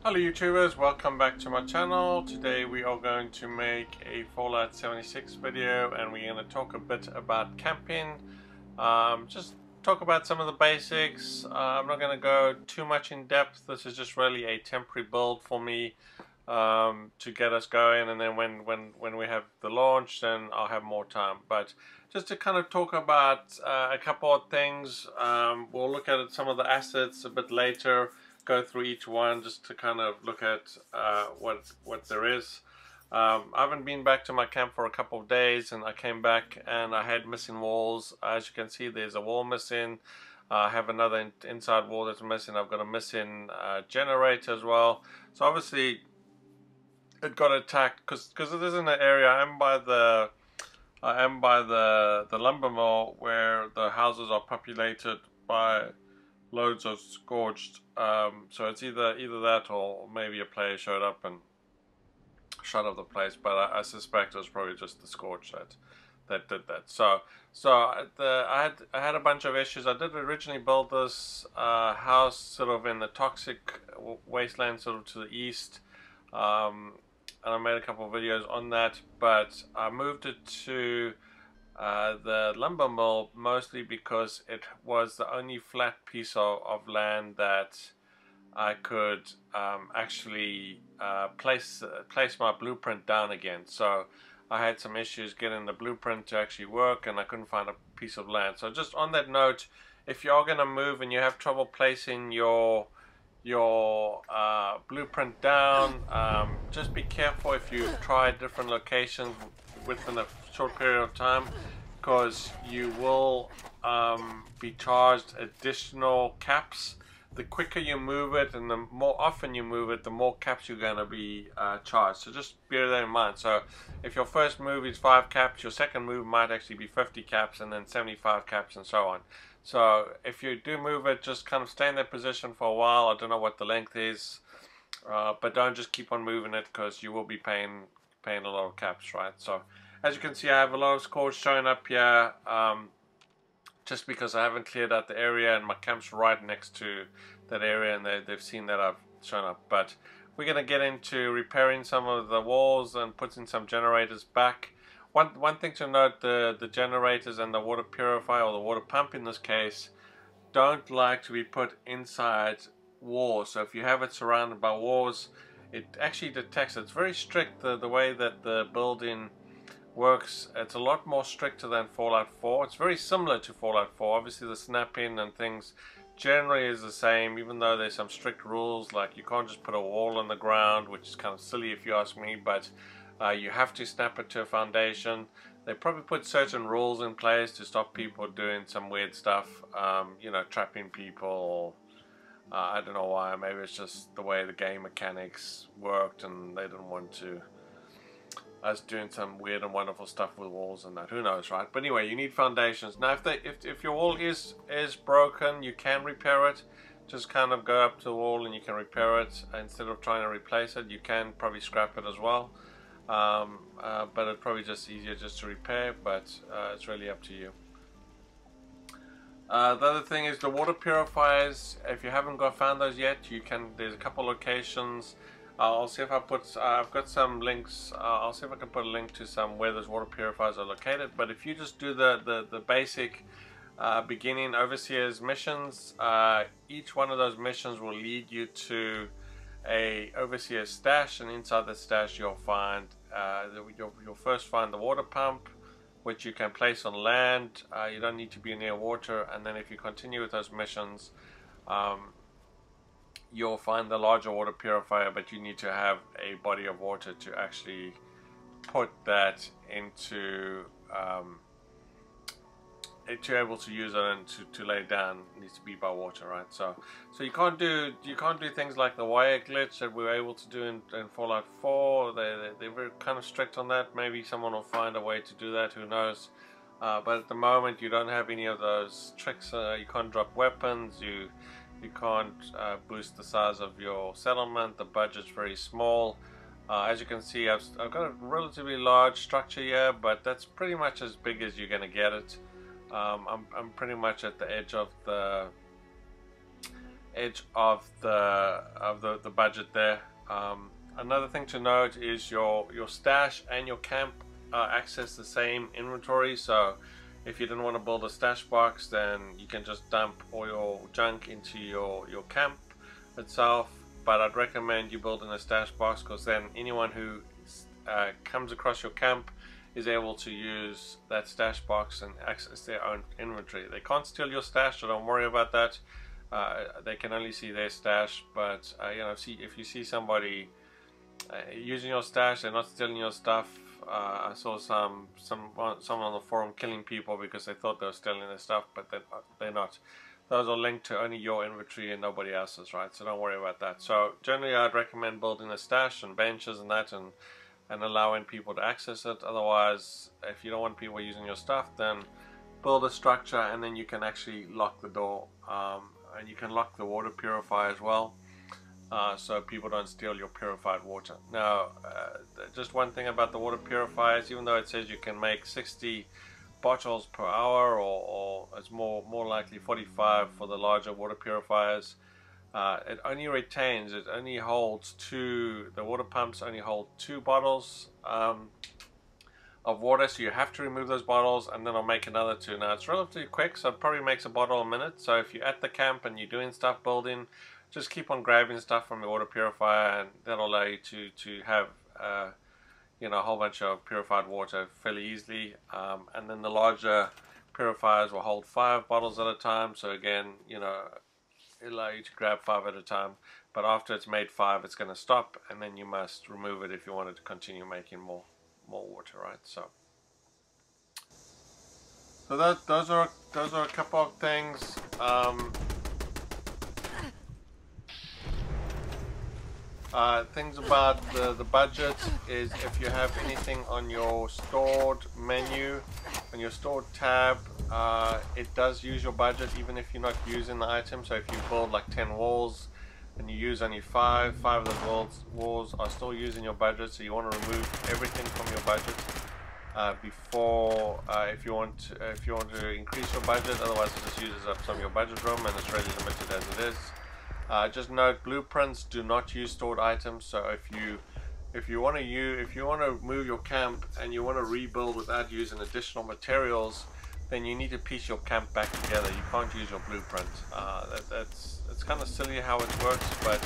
Hello YouTubers, welcome back to my channel. Today we are going to make a Fallout 76 video and we're going to talk a bit about camping. Just talk about some of the basics. I'm not going to go too much in depth. This is just really a temporary build for me to get us going, and then when we have the launch then I'll have more time. But just to kind of talk about a couple of things, we'll look at some of the assets a bit later, go through each one just to kind of look at what there is. I haven't been back to my camp for a couple of days, and I came back and I had missing walls. As you can see, there's a wall missing. I have another inside wall that's missing. I've got a missing generator as well. So obviously it got attacked because it is in an area. I am by the lumber mill where the houses are populated by loads of scorched. So it's either that or maybe a player showed up and shut up the place. But I suspect it was probably just the scorch that did that. So I had a bunch of issues. I did originally build this house sort of in the toxic wasteland, sort of to the east. And I made a couple of videos on that, but I moved it to the lumber mill mostly because it was the only flat piece of land that I could actually place my blueprint down again. So I had some issues getting the blueprint to actually work, and I couldn't find a piece of land. So just on that note, if you are going to move and you have trouble placing your blueprint down, just be careful if you try different locations within a short period of time, because you will be charged additional caps. The quicker you move it and the more often you move it, the more caps you're going to be charged. So just bear that in mind. So if your first move is 5 caps, your second move might actually be 50 caps, and then 75 caps, and so on. So if you do move it, just kind of stay in that position for a while. I don't know what the length is, but don't just keep on moving it, because you will be paying a lot of caps, right? So as you can see, I have a lot of scores showing up here, just because I haven't cleared out the area, and my camp's right next to that area, and they've seen that I've shown up. But we're going to get into repairing some of the walls and putting some generators back. One thing to note, the generators and the water purifier, or the water pump in this case, don't like to be put inside walls. So if you have it surrounded by walls, it actually detects. It's very strict, the way that the building works. It's a lot more stricter than Fallout 4. It's very similar to Fallout 4. Obviously the snapping and things generally is the same, even though there's some strict rules, like you can't just put a wall on the ground, which is kind of silly if you ask me, but you have to snap it to a foundation. They probably put certain rules in place to stop people doing some weird stuff, you know, trapping people. I don't know why. Maybe it's just the way the game mechanics worked, and they didn't want to us doing some weird and wonderful stuff with walls and that. Who knows, right? But anyway, you need foundations. Now, if your wall is broken, you can repair it. Just kind of go up to the wall and you can repair it instead of trying to replace it. You can probably scrap it as well, but it's probably just easier just to repair. But it's really up to you. The other thing is the water purifiers. If you haven't found those yet, you can. There's a couple locations. I'll see if I put. I've got some links. I'll see if I can put a link to some where those water purifiers are located. But if you just do the basic beginning overseers missions, each one of those missions will lead you to a overseer stash, and inside the stash you'll find you'll first find the water pump, which you can place on land. You don't need to be near water, and then if you continue with those missions, you'll find the larger water purifier, but you need to have a body of water to actually put that into to able to use it, and to lay it needs to be by water, right? So you can't do things like the wire glitch that we were able to do in Fallout 4. They're very kind of strict on that. Maybe someone will find a way to do that, who knows. But at the moment you don't have any of those tricks. You can't drop weapons, you can't boost the size of your settlement. The budget's very small. As you can see, I've got a relatively large structure here, but that's pretty much as big as you're going to get it. I'm pretty much at the edge of the edge of the budget there. Another thing to note is your stash and your camp access the same inventory. So if you didn't want to build a stash box, then you can just dump all your junk into your camp itself. But I'd recommend you building a stash box, because then anyone who comes across your camp is able to use that stash box and access their own inventory. They can't steal your stash, so don't worry about that. They can only see their stash, but you know, if you see somebody using your stash, they're not stealing your stuff. I saw someone on the forum killing people because they thought they were stealing their stuff, but they're not. Those are linked to only your inventory and nobody else's, right? So don't worry about that. So generally, I'd recommend building a stash and benches and that, and allowing people to access it. Otherwise, if you don't want people using your stuff, then build a structure, and then you can actually lock the door, and you can lock the water purifier as well. So people don't steal your purified water. Now, just one thing about the water purifiers, even though it says you can make 60 bottles per hour, or it's more likely 45 for the larger water purifiers, it only holds the water pumps only hold 2 bottles of water, so you have to remove those bottles and then I'll make another 2. Now it's relatively quick, so it probably makes a bottle a minute. So if you're at the camp and you're doing stuff building, just keep on grabbing stuff from the water purifier, and that'll allow you to have you know, a whole bunch of purified water fairly easily. And then the larger purifiers will hold 5 bottles at a time, so again, you know, it'll allow you to grab 5 at a time. But after it's made 5, it's going to stop, and then you must remove it if you wanted to continue making more water, right? So those are a couple of things. Things about the budget is, if you have anything on your stored menu, on your stored tab, it does use your budget even if you're not using the item. So if you build like 10 walls and you use only 5 of those walls are still using your budget. So you want to remove everything from your budget before, if you want to increase your budget. Otherwise it just uses up some of your budget room, and it's really limited as it is. Just note, blueprints do not use stored items. So if you want to move your camp and you want to rebuild without using additional materials, then you need to piece your camp back together. You can't use your blueprint. It's kind of silly how it works, but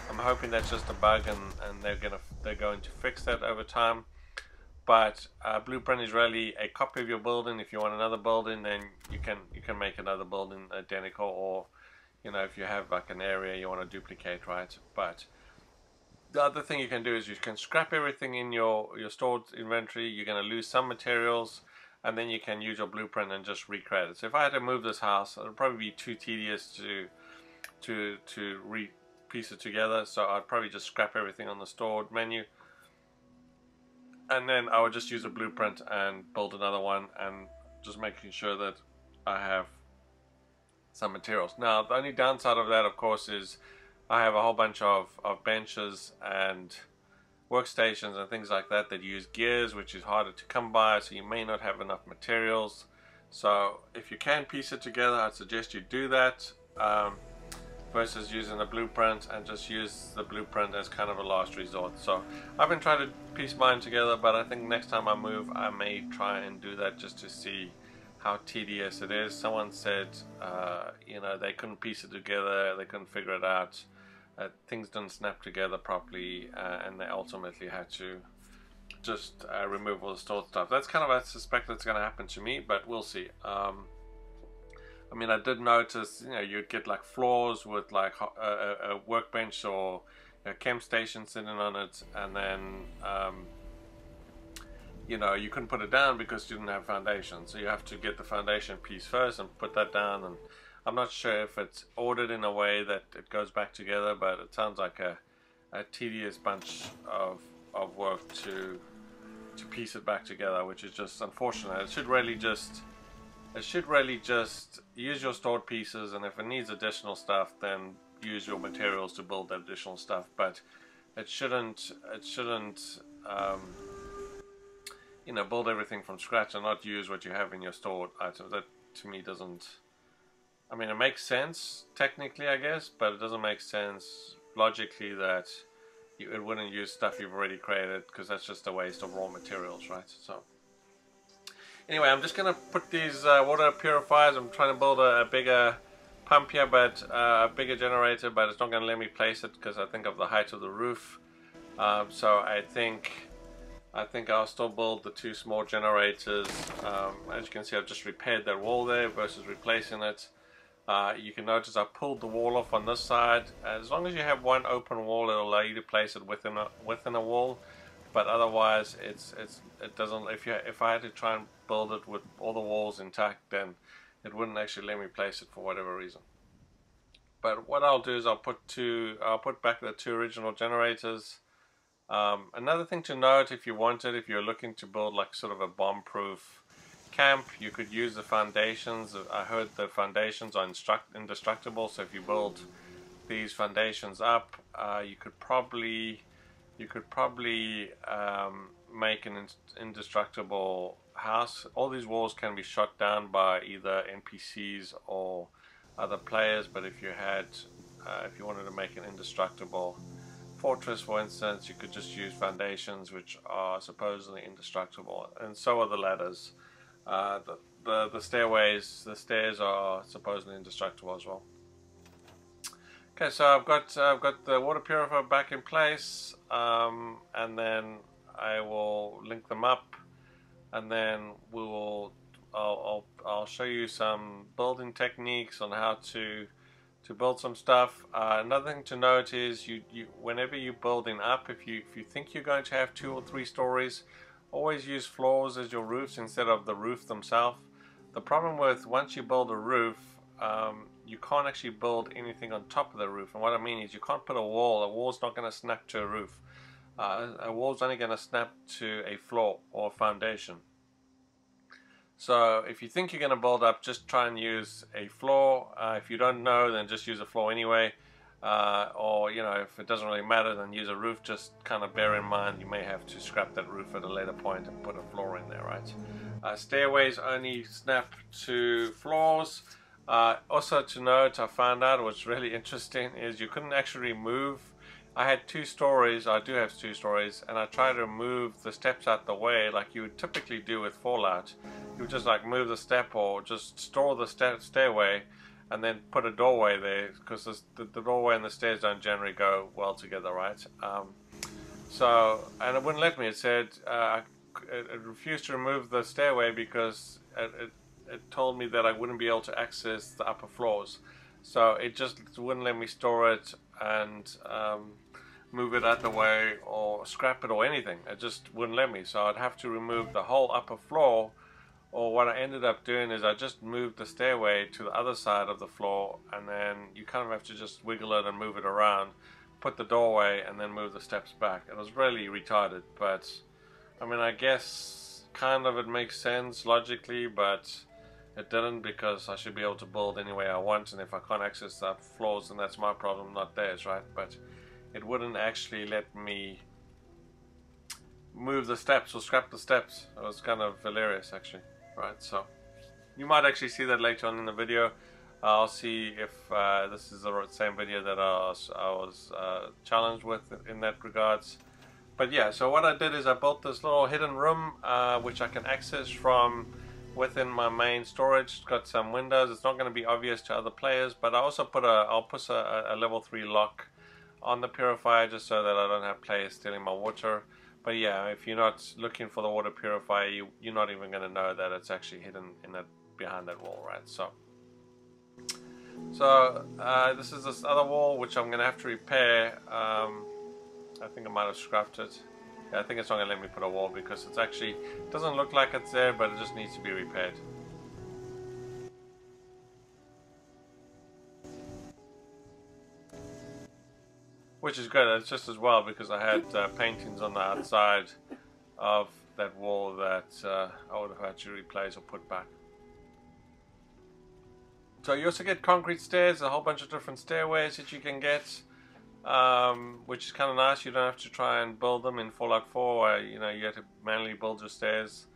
I'm hoping that's just a bug, and they're going to fix that over time. But blueprint is really a copy of your building. If you want another building, then you can make another building identical, or you know, if you have like an area you want to duplicate, right? But the other thing you can do is you can scrap everything in your stored inventory. You're going to lose some materials, and then you can use your blueprint and just recreate it. So if I had to move this house, it would probably be too tedious to piece it together. So I'd probably just scrap everything on the stored menu, and then I would just use a blueprint and build another one, and just making sure that I have some materials. Now the only downside of that, of course, is I have a whole bunch of benches and workstations and things like that use gears, which is harder to come by, so you may not have enough materials. So if you can piece it together, I'd suggest you do that, versus using a blueprint, and just use the blueprint as kind of a last resort. So I've been trying to piece mine together, but I think next time I move I may try and do that, just to see how tedious it is. Someone said you know, they couldn't piece it together, they couldn't figure it out, things didn't snap together properly, and they ultimately had to just remove all the stored stuff. That's kind of, I suspect that's going to happen to me, but we'll see. I mean, I did notice, you know, you'd get like floors with like a workbench or a camp station sitting on it, and then you know, you couldn't put it down because you didn't have foundation. So you have to get the foundation piece first and put that down. And I'm not sure if it's ordered in a way that it goes back together, but it sounds like a tedious bunch of work to piece it back together, which is just unfortunate. It should really just use your stored pieces, and if it needs additional stuff, then use your materials to build that additional stuff. But it shouldn't you know, build everything from scratch and not use what you have in your stored items. That to me doesn't I mean, it makes sense technically, I guess, but it doesn't make sense logically that it wouldn't use stuff you've already created, because that's just a waste of raw materials, right? So anyway, I'm just gonna put these water purifiers. I'm trying to build a bigger pump here, but a bigger generator, but it's not gonna let me place it because I think of the height of the roof. So I think I'll still build the two small generators. As you can see, I've just repaired that wall there versus replacing it. You can notice I pulled the wall off on this side. As long as you have one open wall, it'll allow you to place it within a wall. But otherwise, it doesn't. If I had to try and build it with all the walls intact, then it wouldn't actually let me place it for whatever reason. But what I'll do is I'll put back the two original generators. Another thing to note, if you're looking to build like sort of a bomb-proof camp, you could use the foundations. I heard the foundations are indestructible, so if you build these foundations up, you could probably make an indestructible house. All these walls can be shot down by either NPCs or other players, but if you wanted to make an indestructible fortress, for instance, you could just use foundations, which are supposedly indestructible, and so are the ladders. The stairways, the stairs are supposedly indestructible as well. Okay, so I've got the water purifier back in place, and then I will link them up, and then I'll show you some building techniques on how to build some stuff. Another thing to note is whenever you're building up, if you think you're going to have 2 or 3 stories, always use floors as your roofs instead of the roof themselves. The problem with once you build a roof, you can't actually build anything on top of the roof. And what I mean is you can't put a wall. A wall's not going to snap to a roof. A wall's only going to snap to a floor or a foundation. So if you think you're going to build up, just try and use a floor. If you don't know, then just use a floor anyway. Or, if it doesn't really matter, then use a roof. Just kind of bear in mind you may have to scrap that roof at a later point and put a floor in there, right? Stairways only snap to floors. Also to note, I found out what's really interesting is you couldn't actually move. I had 2 stories, I do have 2 stories, and I tried to move the steps out the way like you would typically do with Fallout. You would just like move the step or just store the stairway and then put a doorway there, because the doorway and the stairs don't generally go well together, right? And it wouldn't let me. It said it refused to remove the stairway because it told me that I wouldn't be able to access the upper floors. So it just wouldn't let me store it and move it out the way or scrap it or anything. It just wouldn't let me. So I'd have to remove the whole upper floor, or what I ended up doing is I just moved the stairway to the other side of the floor, and then you kind of have to just wiggle it and move it around, put the doorway, and then move the steps back. It was really retarded, but I mean, I guess kind of it makes sense logically, but it didn't, because I should be able to build any way I want, and if I can't access the floors, then that's my problem, not theirs, right? But it wouldn't actually let me move the steps or scrap the steps. It was kind of hilarious, actually, right? So you might actually see that later on in the video. I'll see if this is the same video that I was challenged with in that regards. But yeah, so what I did is I built this little hidden room which I can access from within my main storage. It's got some windows. It's not going to be obvious to other players, but I also I'll put a level 3 lock on the purifier just so that I don't have players stealing my water. But yeah, if you're not looking for the water purifier, you're not even going to know that it's actually hidden behind that wall, right? So this is this other wall which I'm going to have to repair. I think I might have scrapped it. Yeah, I think it's not going to let me put a wall because it's actually doesn't look like it's there, but it just needs to be repaired. Which is good. It's just as well because I had paintings on the outside of that wall that I would have had to replace or put back. So you also get concrete stairs, a whole bunch of different stairways that you can get, which is kind of nice. You don't have to try and build them in Fallout 4 where you have to manually build your stairs.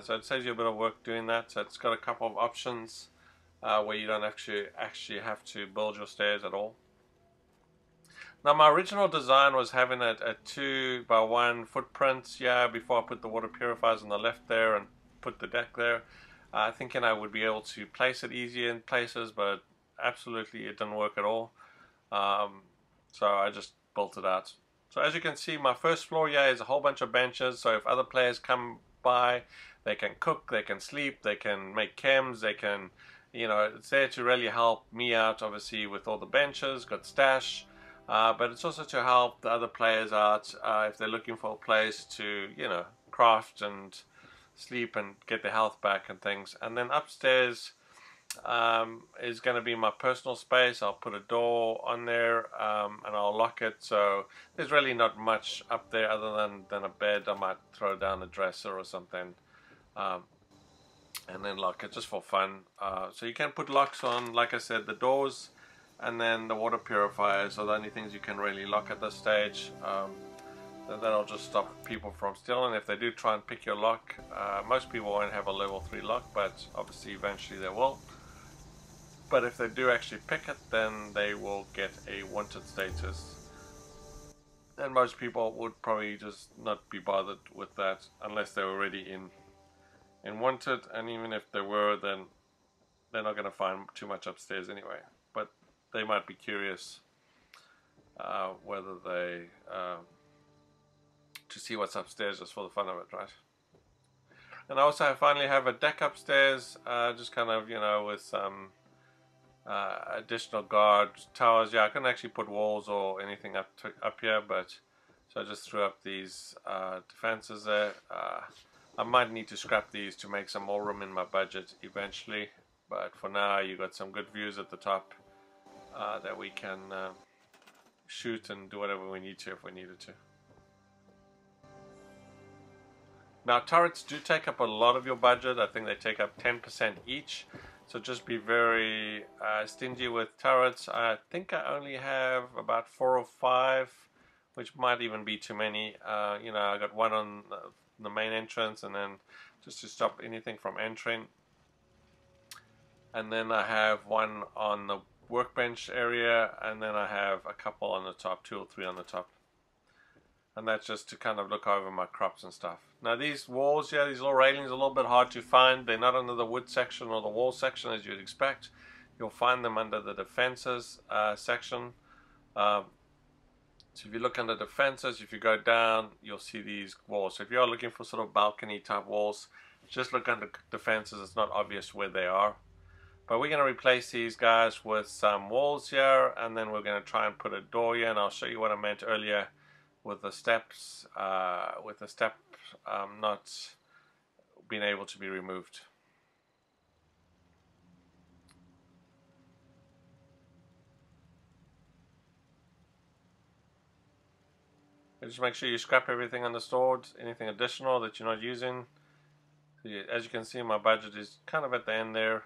So it saves you a bit of work doing that. So it's got a couple of options. where you don't actually have to build your stairs at all. Now my original design was having a 2x1 footprint, yeah, before I put the water purifiers on the left there and put the deck there, thinking I would be able to place it easier in places, but absolutely it didn't work at all. So I just built it out. So as you can see, my first floor here is a whole bunch of benches, so if other players come by, they can cook, they can sleep, they can make chems, they can, you know, it's there to really help me out, obviously, with all the benches, got stash, but it's also to help the other players out if they're looking for a place to, you know, craft and sleep and get their health back and things. And then upstairs is going to be my personal space. I'll put a door on there and I'll lock it, so there's really not much up there other than a bed. I might throw down a dresser or something, and then lock it just for fun. So you can put locks on, like I said, the doors and then the water purifiers are the only things you can really lock at this stage. That'll just stop people from stealing. If they do try and pick your lock, most people won't have a level 3 lock, but obviously eventually they will. But if they do actually pick it, then they will get a wanted status. And most people would probably just not be bothered with that unless they're already in wanted. And even if they were, then they're not going to find too much upstairs anyway. But they might be curious whether they to see what's upstairs just for the fun of it, right? And I also finally have a deck upstairs, just kind of, you know, with some additional guard towers. Yeah, I couldn't actually put walls or anything up here, but so I just threw up these defenses there. I might need to scrap these to make some more room in my budget eventually, but for now you got some good views at the top that we can shoot and do whatever we need to if we needed to. Now turrets do take up a lot of your budget. I think they take up 10% each. So just be very stingy with turrets. I think I only have about 4 or 5, which might even be too many. You know, I got one on the main entrance, and then just to stop anything from entering. And then I have one on the workbench area, and then I have a couple on the top, 2 or 3 on the top. And that's just to kind of look over my crops and stuff. Now these walls here, these little railings are a little bit hard to find. They're not under the wood section or the wall section as you'd expect. You'll find them under the defenses section. So if you look under defenses, if you go down, you'll see these walls. So if you're looking for sort of balcony type walls, just look under defenses. It's not obvious where they are. But we're going to replace these guys with some walls here, and then we're going to try and put a door here, and I'll show you what I meant earlier with the steps, not being able to be removed. And just make sure you scrap everything on the stored, anything additional that you're not using. So as you can see, my budget is kind of at the end there.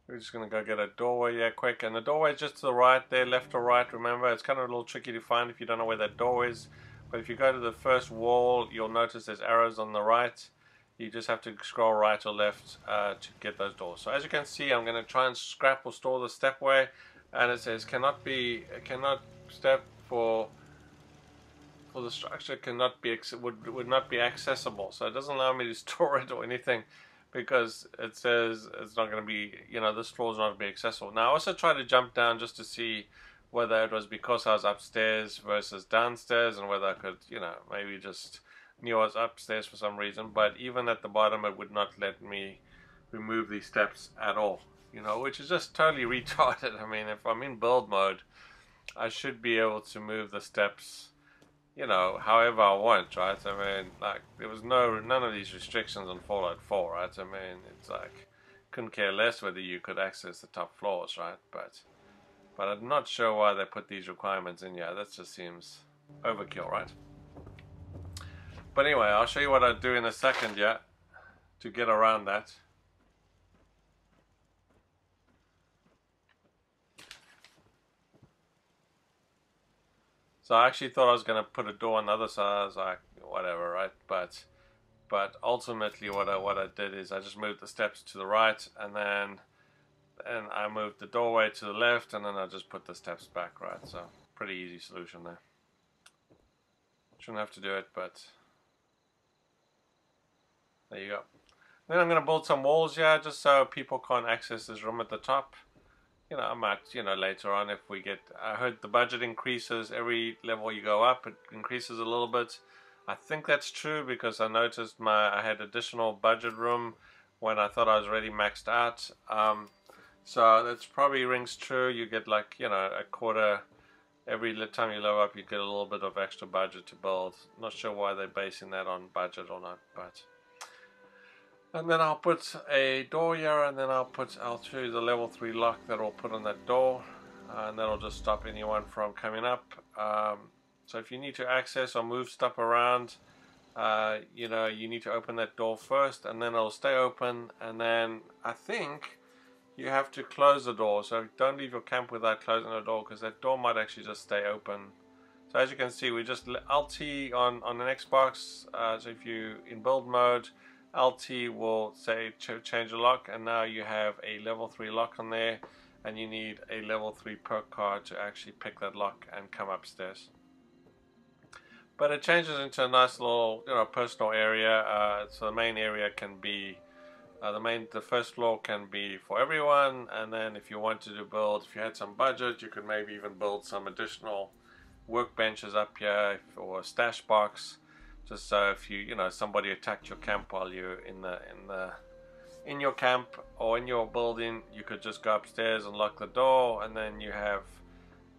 We're just going to go get a doorway here quick, and the doorway is just to the right there, left or right. Remember, it's kind of a little tricky to find if you don't know where that door is, but if you go to the first wall, you'll notice there's arrows on the right. You just have to scroll right or left to get those doors. So as you can see, I'm going to try and scrap or store the stepway, and it says cannot step for the structure would not be accessible. So it doesn't allow me to store it or anything, because it says it's not going to be, you know, this floor is not going to be accessible. Now I also tried to jump down just to see whether it was because I was upstairs versus downstairs, and whether I could, you know, maybe just knew I was upstairs for some reason. But even at the bottom, it would not let me remove these steps at all, you know, which is just totally retarded. I mean, if I'm in build mode, I should be able to move the steps, you know, however I want, right? I mean, like, there was none of these restrictions on Fallout 4, right? I mean, it's like, couldn't care less whether you could access the top floors, right? But I'm not sure why they put these requirements in here. That just seems overkill, right? But anyway, I'll show you what I do in a second, yeah, to get around that. So I actually thought I was going to put a door on the other side. I was like, whatever, right? But ultimately what I did is I just moved the steps to the right, and I moved the doorway to the left, and then I just put the steps back, right? So pretty easy solution there. Shouldn't have to do it, but there you go. Then I'm going to build some walls here just so people can't access this room at the top. You know, I might, later on if we get, I heard the budget increases every level you go up, it increases a little bit. I think that's true because I noticed I had additional budget room when I thought I was already maxed out. So that's probably rings true. You get like, a quarter every time you level up, you get a little bit of extra budget to build. Not sure why they're basing that on budget or not, but. And then I'll put a door here, and then I'll choose the level 3 lock that I'll put on that door, and that'll just stop anyone from coming up. So if you need to access or move stuff around, you need to open that door first, and then it'll stay open, and then I think you have to close the door. So don't leave your camp without closing the door, because that door might actually just stay open. So as you can see, we just LT on an Xbox. So if you in build mode, LT will say change the lock, and now you have a level 3 lock on there, and you need a level 3 perk card to actually pick that lock and come upstairs. But it changes into a nice little personal area. So the main area can be the first floor can be for everyone, and then if you wanted to build, if you had some budget, you could maybe even build some additional workbenches up here or a stash box. Just so if somebody attacked your camp while you're in your camp or in your building, you could just go upstairs and lock the door, and then you have,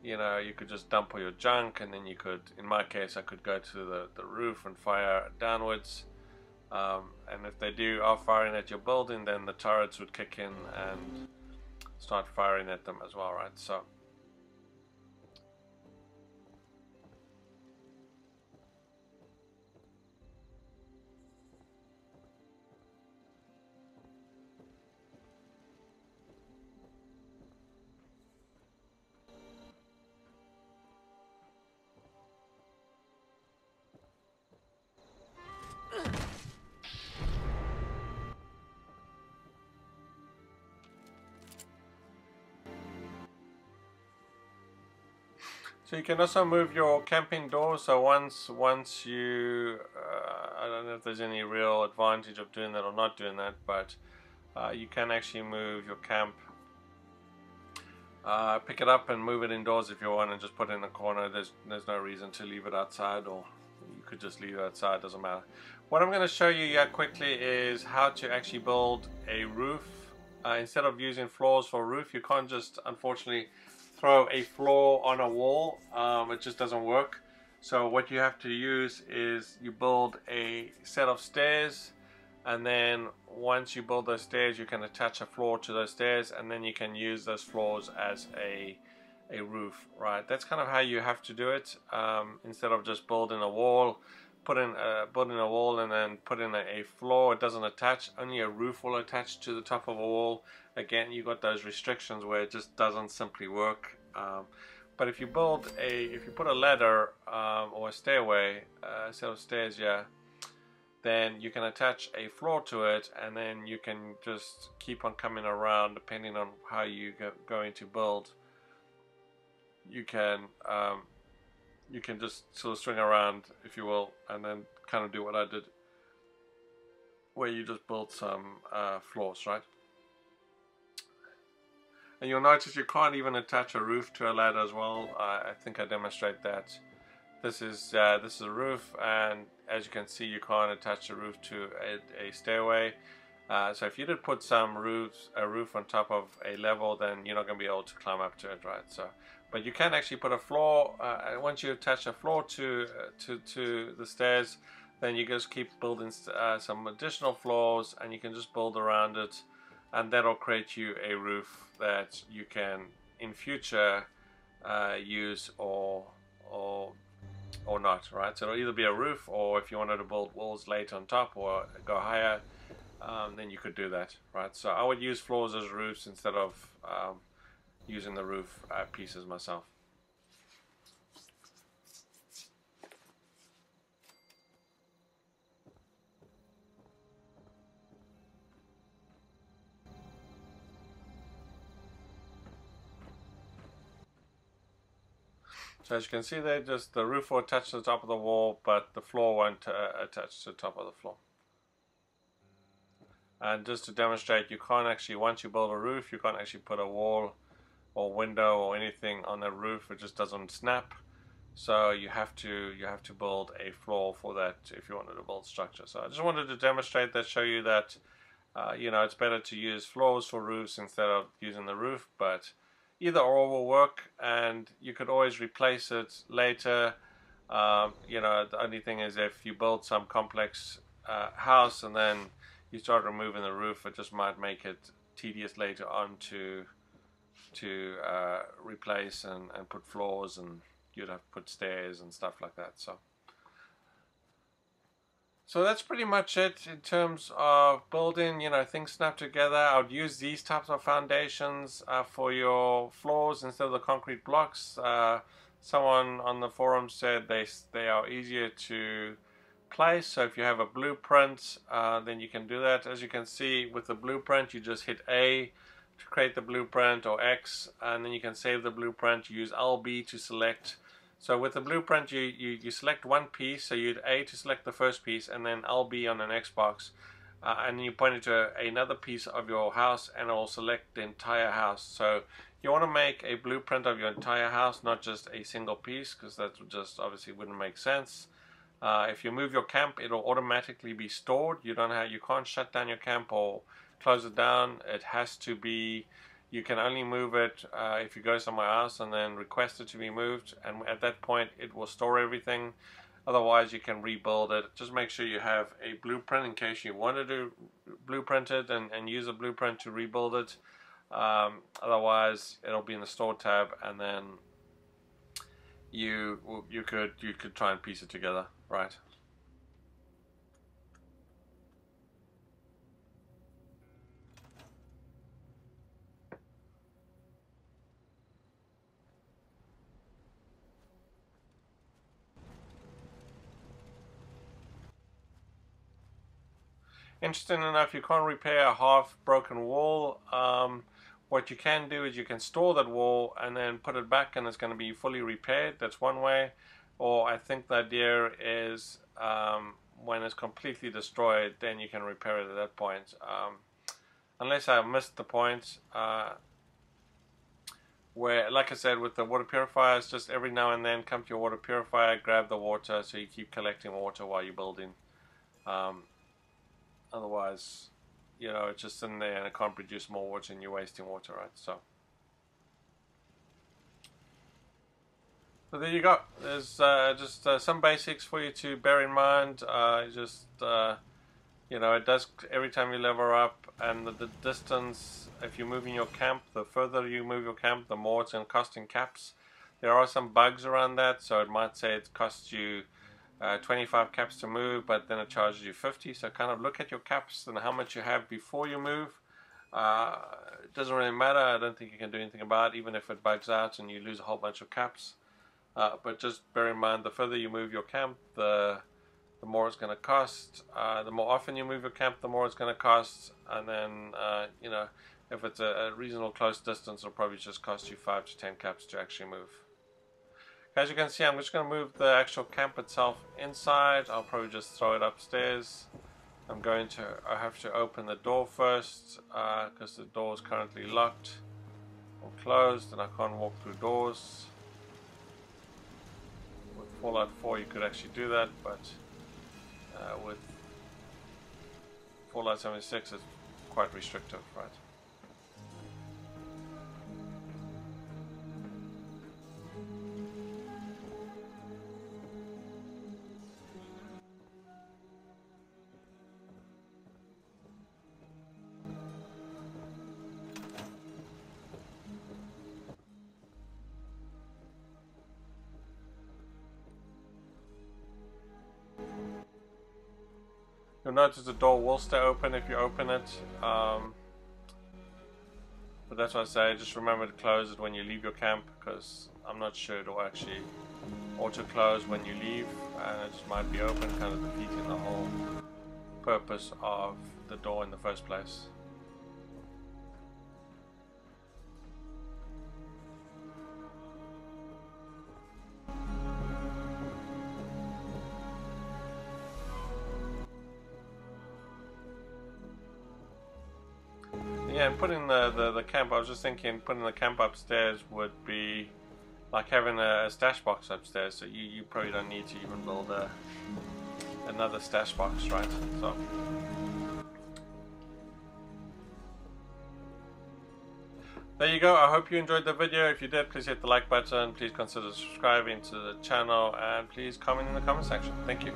you could just dump all your junk, and then you could, in my case, I could go to the roof and fire downwards. And if they are firing at your building, then the turrets would kick in and start firing at them as well, right? So. So you can also move your camping door. So once you, I don't know if there's any real advantage of doing that or not doing that, but you can actually move your camp, pick it up and move it indoors if you want, and just put it in the corner. There's no reason to leave it outside, or you could just leave it outside, doesn't matter. What I'm going to show you here quickly is how to actually build a roof. Instead of using floors for a roof, you can't just, unfortunately, throw a floor on a wall. It just doesn't work. So what you have to use is you build a set of stairs, and then once you build those stairs, you can attach a floor to those stairs, and then you can use those floors as a roof, right? That's kind of how you have to do it. Instead of just building a wall, building a wall and then put in a floor, it doesn't attach. Only a roof will attach to the top of a wall. Again, you got those restrictions where it just doesn't simply work. But if you put a ladder or a stairway, a set of stairs, then you can attach a floor to it, and then you can just keep on coming around depending on how you're going to build. You can just sort of swing around, if you will, and then kind of do what I did, where you just build some floors, right? And you'll notice you can't even attach a roof to a ladder as well. I think I demonstrate that. This is a roof, and as you can see, you can't attach a roof to a stairway. So if you did put a roof on top of a level, then you're not going to be able to climb up to it, right? So, but you can actually put a floor. Once you attach a floor to the stairs, then you just keep building some additional floors, and you can just build around it, and that'll create you a roof that you can in future use or not, right? So it'll either be a roof, or if you wanted to build walls later on top or go higher, then you could do that, right? So I would use floors as roofs instead of using the roof pieces myself. So as you can see there, just the roof will attach to the top of the wall, but the floor won't attach to the top of the floor. And just to demonstrate, you can't actually, once you build a roof, you can't actually put a wall or window or anything on the roof. It just doesn't snap. So you have to build a floor for that if you wanted to build structure. So I just wanted to demonstrate that, show you that you know, it's better to use floors for roofs instead of using the roof, but either or will work, and you could always replace it later. You know, the only thing is if you build some complex house and then you start removing the roof, it just might make it tedious later on to replace and put floors, and you'd have to put stairs and stuff like that. So that's pretty much it in terms of building. You know, things snap together. I would use these types of foundations for your floors instead of the concrete blocks. Someone on the forum said they are easier to place. So if you have a blueprint, then you can do that. As you can see with the blueprint, you just hit A to create the blueprint, or X, and then you can save the blueprint. You use LB to select. So with the blueprint, you select one piece. So you'd A to select the first piece, and then LB on an X box, and then you point it to another piece of your house, and it will select the entire house. So you want to make a blueprint of your entire house, not just a single piece, because that would just obviously wouldn't make sense. If you move your camp, it'll automatically be stored. You can't shut down your camp or close it down. It has to be, you can only move it if you go somewhere else and then request it to be moved, and at that point it will store everything. Otherwise you can rebuild it. Just make sure you have a blueprint in case you wanted to blueprint it and use a blueprint to rebuild it. Otherwise it'll be in the store tab, and then you could try and piece it together, right? Interesting enough, you can't repair a half broken wall. What you can do is you can store that wall and then put it back, and it's going to be fully repaired. That's one way. Or I think the idea is when it's completely destroyed, then you can repair it at that point. Unless I missed the point where, like I said, with the water purifiers, just every now and then come to your water purifier, grab the water, so you keep collecting water while you're building. Otherwise, you know, it's just in there and it can't produce more water and you're wasting water, right? So there you go. There's just some basics for you to bear in mind. You know, it does every time you level up, and the distance, if you're moving your camp, the further you move your camp, the more it's going to cost in caps. There are some bugs around that, so it might say it costs you 25 caps to move, but then it charges you 50. So kind of look at your caps and how much you have before you move. It doesn't really matter. I don't think you can do anything about it, even if it bugs out and you lose a whole bunch of caps. But just bear in mind, the further you move your camp, the more it's going to cost. The more often you move your camp, the more it's going to cost. And then, you know, if it's a reasonable close distance, it'll probably just cost you 5 to 10 caps to actually move. As you can see, I'm just going to move the actual camp itself inside. I'll probably just throw it upstairs. I have to open the door first because the door is currently locked or closed and I can't walk through doors. With Fallout 4 you could actually do that, but with Fallout 76 it's quite restrictive, right? You'll notice the door will stay open if you open it, but that's what I say, just remember to close it when you leave your camp, because I'm not sure it'll actually auto-close when you leave, and it just might be open, kind of defeating the whole purpose of the door in the first place. Yeah, and putting the camp, I was just thinking putting the camp upstairs would be like having a stash box upstairs, so you probably don't need to even build another stash box, right? So there you go. I hope you enjoyed the video. If you did, please hit the like button, please consider subscribing to the channel, and please comment in the comment section. Thank you.